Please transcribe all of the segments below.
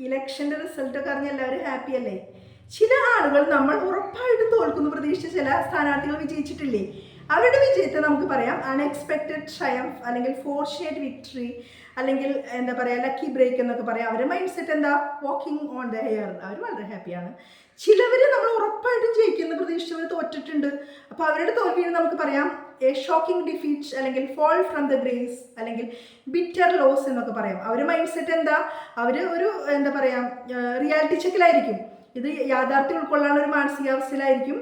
ഇലക്ഷൻ്റെ റിസൾട്ടൊക്കെ അറിഞ്ഞ് എല്ലാവരും ഹാപ്പി അല്ലേ? ചില ആളുകൾ നമ്മൾ ഉറപ്പായിട്ടും തോൽക്കുന്നു പ്രതീക്ഷിച്ച ചില സ്ഥാനാർത്ഥികൾ വിജയിച്ചിട്ടില്ലേ, അവരുടെ വിജയത്തെ നമുക്ക് പറയാം അൺഎക്സ്പെക്റ്റഡ് ട്രയംഫ് അല്ലെങ്കിൽ ഫോർഷേഡ് വിക്ടറി അല്ലെങ്കിൽ എന്താ പറയുക ലക്കി ബ്രേക്ക് എന്നൊക്കെ പറയാം. അവരുടെ മൈൻഡ് സെറ്റ് എന്താ? Walking on the air. അവർ വളരെ ഹാപ്പിയാണ്. ചിലവർ നമ്മൾ ഉറപ്പായിട്ടും ജയിക്കുന്ന പ്രതീക്ഷിച്ചവർ തോറ്റിട്ടുണ്ട്. അപ്പോൾ അവരുടെ തോൽവിയെ നമുക്ക് പറയാം എ ഷോക്കിംഗ് ഡിഫീറ്റ് അല്ലെങ്കിൽ ഫോൾ ഫ്രം ദ ഗ്രേസ് അല്ലെങ്കിൽ ബിറ്റർ ലോസ് എന്നൊക്കെ പറയാം. അവരുടെ മൈൻഡ് സെറ്റ് എന്താ? അവർ ഒരു എന്താ പറയുക റിയാലിറ്റി ചെക്കിലായിരിക്കും. ഇത് യാഥാർത്ഥ്യം ഉൾക്കൊള്ളാനുള്ള ഒരു മാനസികാവസ്ഥയിലായിരിക്കും.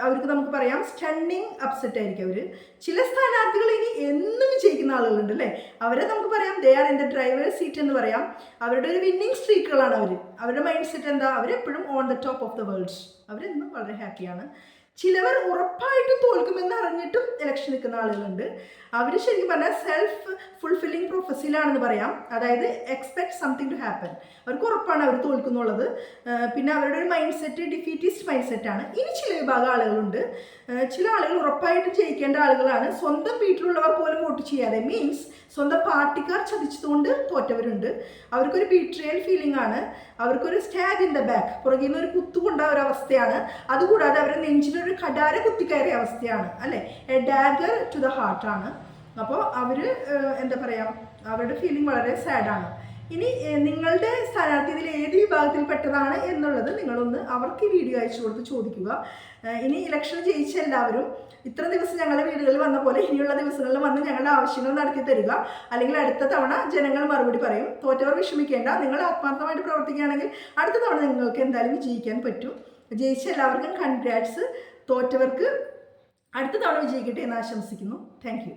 അവർക്ക് നമുക്ക് പറയാം സ്റ്റണ്ണിങ് അപ്സെറ്റ് ആയിരിക്കും അവർ. ചില സ്ഥാനാർത്ഥികൾ ഇനി എന്നും വിജയിക്കുന്ന ആളുകളുണ്ട് അല്ലേ, അവരെ നമുക്ക് പറയാം they are in the drivers seat എന്ന് പറയാം. അവരുടെ ഒരു വിന്നിങ് സ്ട്രീക്കുകളാണ് അവർ. അവരുടെ മൈൻഡ് സെറ്റ് എന്താ? അവരെപ്പോഴും on the top of the world. അവരെന്നും വളരെ ഹാപ്പിയാണ്. ചിലവർ ഉറപ്പായിട്ടും തോൽക്കുമെന്ന് അറിഞ്ഞിട്ടും ഇലക്ഷൻ നിൽക്കുന്ന ആളുകളുണ്ട്. അവർ ശരിക്കും പറഞ്ഞാൽ സെൽഫ് ഫുൾഫില്ലിംഗ് പ്രൊഫസിലാണെന്ന് പറയാം. അതായത് എക്സ്പെക്ട് സംതിങ് ടു ഹാപ്പൻ. അവർക്ക് ഉറപ്പാണ് അവർ തോൽക്കുന്നുള്ളത്. പിന്നെ അവരുടെ ഒരു മൈൻഡ് സെറ്റ് ഡിഫീറ്റിസ്റ്റ് മൈൻഡ് സെറ്റാണ്. ഇനി ചില വിഭാഗം ആളുകളുണ്ട്. ചില ആളുകൾ ഉറപ്പായിട്ടും ജയിക്കേണ്ട ആളുകളാണ്. സ്വന്തം വീട്ടിലുള്ളവർ പോലും വോട്ട് ചെയ്യാതെ, മീൻസ് സ്വന്തം പാർട്ടിക്കാർ ചതിച്ചതുകൊണ്ട് തോറ്റവരുണ്ട്. അവർക്കൊരു ബീട്രിയൽ ഫീലിംഗ് ആണ്. അവർക്കൊരു സ്റ്റാബ് ഇൻ ദ ബാക്ക്, പുറകിൽ നിന്ന് ഒരു കുത്തുകൊണ്ട ഒരവസ്ഥയാണ്. അതുകൂടാതെ അവരുടെ നെഞ്ചിലൊരു കടാര കുത്തിക്കയറിയ അവസ്ഥയാണ് അല്ലേ, എ ഡാഗർ ടു ദ ഹാർട്ടാണ്. അപ്പോൾ അവർ എന്താ പറയുക അവരുടെ ഫീലിംഗ് വളരെ സാഡാണ്. ഇനി നിങ്ങളുടെ സ്ഥാനാർത്ഥി ഇതിൽ ഏത് വിഭാഗത്തിൽപ്പെട്ടതാണ് എന്നുള്ളത് നിങ്ങളൊന്ന് അവർക്ക് വീഡിയോ അയച്ചു കൊടുത്ത് ചോദിക്കുക. ഇനി ഇലക്ഷൻ ജയിച്ച എല്ലാവരും ഇത്ര ദിവസം ഞങ്ങളുടെ വീടുകളിൽ വന്ന പോലെ ഇനിയുള്ള ദിവസങ്ങളിൽ വന്ന് ഞങ്ങളുടെ ആവശ്യങ്ങൾ നടത്തി തരിക. അല്ലെങ്കിൽ അടുത്ത തവണ ജനങ്ങൾ മറുപടി പറയും. തോറ്റവർ വിഷമിക്കേണ്ട, നിങ്ങൾ ആത്മാർത്ഥമായിട്ട് പ്രവർത്തിക്കുകയാണെങ്കിൽ അടുത്ത തവണ നിങ്ങൾക്ക് എന്തായാലും വിജയിക്കാൻ പറ്റും. ജയിച്ച എല്ലാവർക്കും കൺഗ്രാറ്റ്സ്. തോറ്റവർക്ക് അടുത്ത തവണ വിജയിക്കട്ടെ എന്ന് ആശംസിക്കുന്നു. Thank you.